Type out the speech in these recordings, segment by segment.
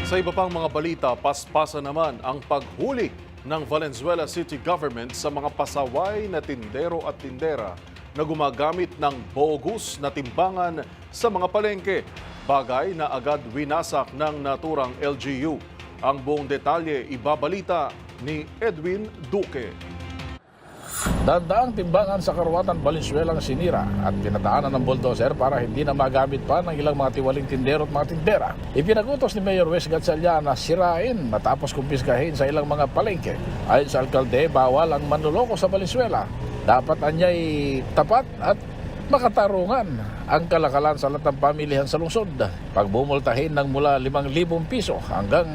Sa iba pang mga balita, paspasa naman ang paghuli ng Valenzuela City Government sa mga pasaway na tindero at tindera na gumagamit ng bogus na timbangan sa mga palengke. Bagay na agad winasak ng naturang LGU. Ang buong detalye ibabalita ni Edwin Duque. Dandaang timbangan sa Karuatan, Valenzuela ang sinira at pinadaanan ng bulldozer para hindi na magamit pa ng ilang mga tiwaling tindero at mga tindera. Ipinagutos ni Mayor Wes Gatchalian na sirain matapos kumpiskahin sa ilang mga palengke. Ayon sa alkalde, bawal ang manloloko sa Valenzuela. Dapat anyay tapat at makatarungan ang kalakalan sa lahat ng pamilihan sa lungsod. Pagbumultahin ng mula 5,000 piso hanggang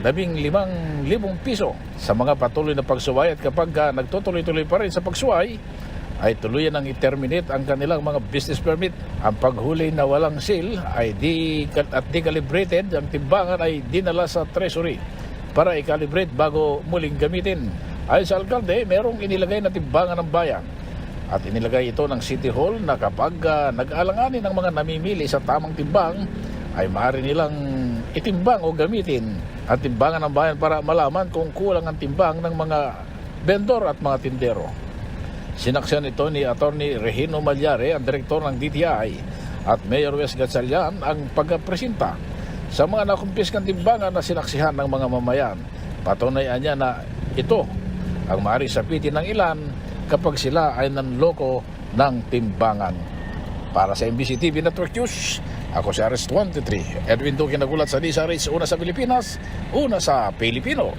15,000 piso sa mga patuloy na pagsuway, at kapag nagtutuloy-tuloy pa rin sa pagsuway, ay tuluyan ang i-terminate ang kanilang mga business permit. Ang paghuli na walang seal ay di-calibrated, ang timbangan ay dinala sa treasury para i-calibrate bago muling gamitin. Ayon sa alkalde, merong inilagay na timbangan ng bayan at inilagay ito ng City Hall na kapag nag-alanganin ng mga namimili sa tamang timbang, ay maaari nilang itimbang o gamitin ang timbangan ng bayan para malaman kung kulang ang timbang ng mga vendor at mga tindero. Sinaksihan ito ni Atty. Regino Malyare, ang direktor ng DTI, at Mayor Wes Gatchalian ang pagpresenta sa mga nakumpiskang timbangan na sinaksihan ng mga mamayan. Patunayan niya na ito ang maaaring sapitin ng ilan kapag sila ay nanloko ng timbangan. Para sa MBC TV Network News, ako si Ares 23. Edwin Duque, nagulat sa DZRH, una sa Pilipinas, una sa Pilipino.